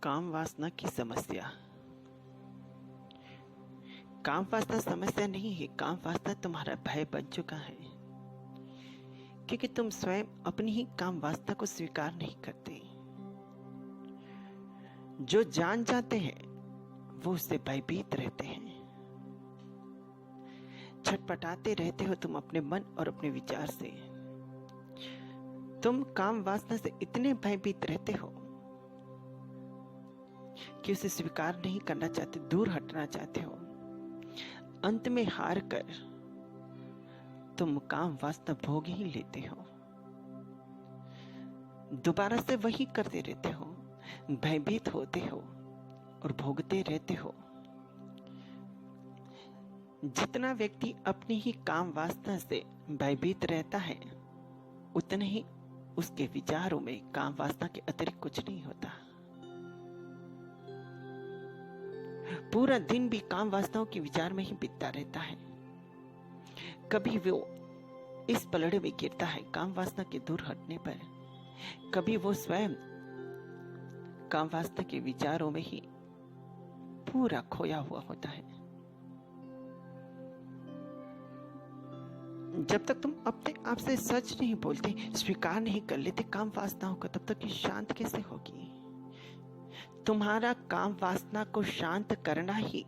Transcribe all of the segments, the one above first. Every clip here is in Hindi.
काम वासना की समस्या। काम वासना समस्या नहीं है, काम वासना तुम्हारा भय बन चुका है, क्योंकि तुम स्वयं अपनी ही काम वासना को स्वीकार नहीं करते। जो जान जाते हैं वो उससे भयभीत रहते हैं। छटपटाते रहते हो तुम अपने मन और अपने विचार से। तुम काम वासना से इतने भयभीत रहते हो कि उसे स्वीकार नहीं करना चाहते, दूर हटना चाहते हो। अंत में हार कर तुम काम वासना भोग ही लेते हो, दोबारा से वही करते रहते हो, भयभीत होते हो और भोगते रहते हो। जितना व्यक्ति अपनी ही काम वासना से भयभीत रहता है, उतने ही उसके विचारों में काम वासना के अतिरिक्त कुछ नहीं होता। पूरा दिन भी काम वासनाओं के विचार में ही बीतता रहता है। कभी वो इस पलड़े में गिरता है काम वासना के दूर हटने पर, कभी वो स्वयं काम वासना के विचारों में ही पूरा खोया हुआ होता है। जब तक तुम अपने आप से सच नहीं बोलते, स्वीकार नहीं कर लेते काम वासनाओं को, तब तक ये शांत कैसे होगी? तुम्हारा काम वासना को शांत करना ही,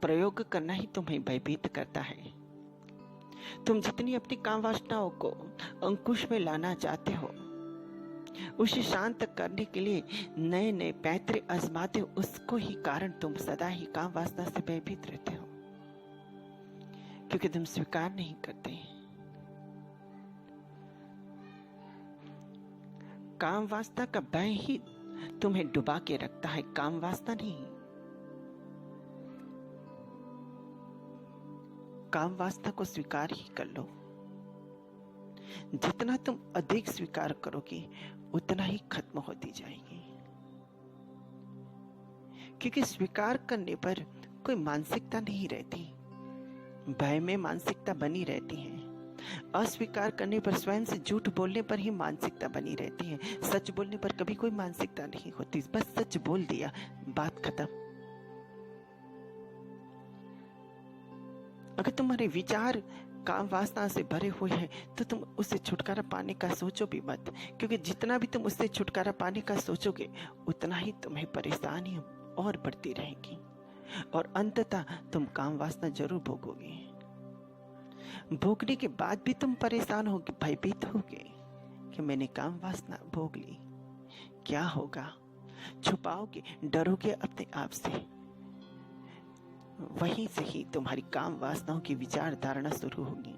प्रयोग करना ही तुम्हें भयभीत करता है। तुम जितनी अपनी काम वासनाओं को अंकुश में लाना चाहते हो, उसे शांत करने के लिए नए नए पैतरे आजमाते हो, उसको ही कारण तुम सदा ही काम वासना से भयभीत रहते हो, क्योंकि तुम स्वीकार नहीं करते। काम वासना का भय ही तुम्हें डुबा के रखता है, काम वासना नहीं। काम वासना को स्वीकार ही कर लो। जितना तुम अधिक स्वीकार करोगे उतना ही खत्म होती जाएगी, क्योंकि स्वीकार करने पर कोई मानसिकता नहीं रहती, भय में मानसिकता बनी रहती है। अस्वीकार करने पर, स्वयं से झूठ बोलने पर ही मानसिकता बनी रहती है। सच बोलने पर कभी कोई मानसिकता नहीं होती, बस सच बोल दिया, बात खत्म। अगर तुम्हारे विचार काम वासना से भरे हुए हैं तो तुम उससे छुटकारा पाने का सोचो भी मत, क्योंकि जितना भी तुम उससे छुटकारा पाने का सोचोगे उतना ही तुम्हें परेशानी और बढ़ती रहेगी, और अंततः तुम काम वासना जरूर भोगोगे। भोगने के बाद भी तुम परेशान होगे, भयभीत होगे कि मैंने काम वासना भोग ली, क्या होगा? छुपाओगे, डरोगे अपने आप से। वहीं से ही तुम्हारी काम वासनाओं की विचार धारणा शुरू होगी।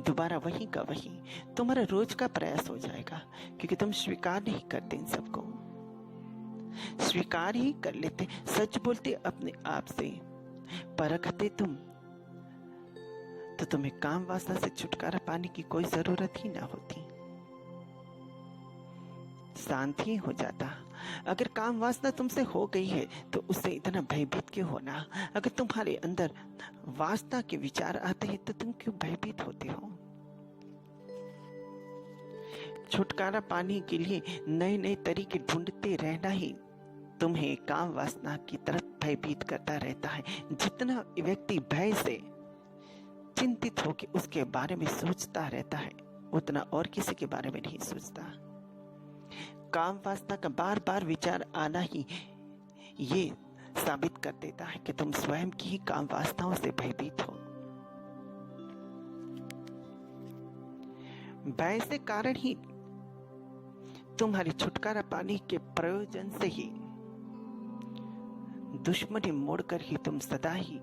दोबारा वही का वही तुम्हारा रोज का प्रयास हो जाएगा, क्योंकि तुम स्वीकार नहीं करते इन सबको। स्वीकार ही कर लेते, सच बोलते अपने आप से, परखते तुम, तो तुम्हें काम वासना से छुटकारा पाने की कोई जरूरत ही ना होती, शांत ही हो जाता। अगर काम वासना तुमसे हो गई है तो उससे इतना भयभीत क्यों होना? अगर तुम्हारे अंदर वासना के विचार आते हैं तो तुम क्यों भयभीत होते हो? छुटकारा पाने के लिए नए नए तरीके ढूंढते रहना ही तुम्हें काम वासना की तरफ भयभीत करता रहता है। जितना व्यक्ति भय से चिंतित होकर उसके बारे में सोचता रहता है, उतना और किसी के बारे में नहीं सोचता। काम वासना का बार बार विचार आना ही ये साबित कर देता है कि तुम स्वयं की ही काम वासनाओं से भयभीत हो। भय से कारण ही तुम्हारे छुटकारा पाने के प्रयोजन से ही दुश्मनी मोड़कर ही तुम सदा ही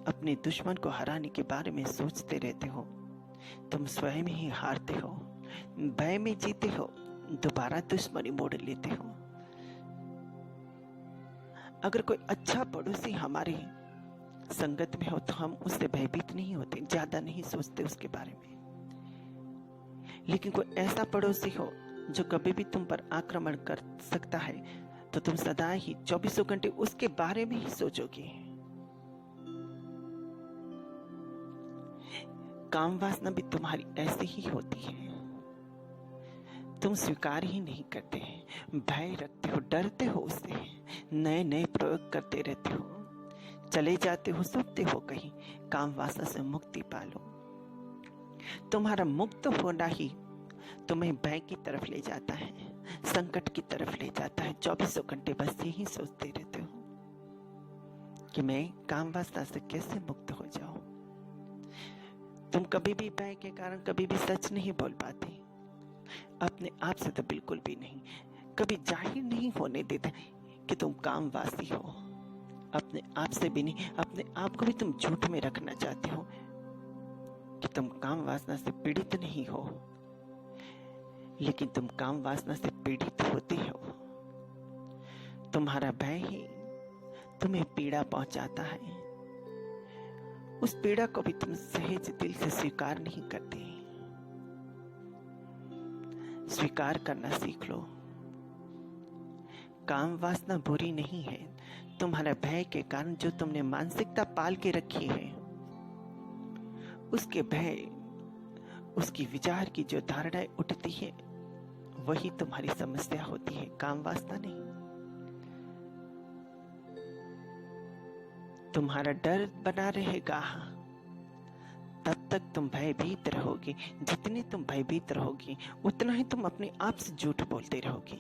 अपने दुश्मन को हराने के बारे में सोचते रहते हो। तुम स्वयं ही हारते हो, भय में जीते हो, दोबारा दुश्मनी मोड़ लेते हो। अगर कोई अच्छा पड़ोसी हमारे संगत में हो तो हम उससे भयभीत नहीं होते, ज्यादा नहीं सोचते उसके बारे में। लेकिन कोई ऐसा पड़ोसी हो जो कभी भी तुम पर आक्रमण कर सकता है, तो तुम सदा ही 24 घंटे उसके बारे में ही सोचोगे। काम वासना भी तुम्हारी ऐसी ही होती है। तुम स्वीकार ही नहीं करते, भय रखते हो, डरते हो उससे, नए नए प्रयोग करते रहते हो, चले जाते हो, सोचते हो कहीं काम वासना से मुक्ति पालो। तुम्हारा मुक्त होना ही तुम्हें भय की तरफ ले जाता है, संकट की तरफ ले जाता है। 24 घंटे बस यही सोचते रहते हो कि मैं काम वासना से कैसे मुक्त हो जाऊं। तुम कभी भी भय के कारण कभी भी सच नहीं बोल पाते, अपने आप से तो बिल्कुल भी नहीं, कभी जाहिर नहीं होने देते कि तुम कामवासी हो, अपने आप से भी नहीं, अपने आप को भी तुम झूठ में रखना चाहते हो कि तुम काम वासना से पीड़ित नहीं हो, लेकिन तुम काम वासना से पीड़ित होते हो। तुम्हारा भय ही तुम्हें पीड़ा पहुंचाता है, उस पीड़ा को भी तुम सहज दिल से स्वीकार नहीं करते। स्वीकार करना सीख लो। काम वासना बुरी नहीं है, तुम्हारा भय के कारण जो तुमने मानसिकता पाल के रखी है, उसके भय, उसकी विचार की जो धारणाएं उठती है, वही तुम्हारी समस्या होती है, काम वासना नहीं। तुम्हारा डर बना रहेगा, तब तक तुम भयभीत रहोगे। जितने तुम भयभीत रहोगे, उतना ही तुम अपने आप से झूठ बोलते रहोगे।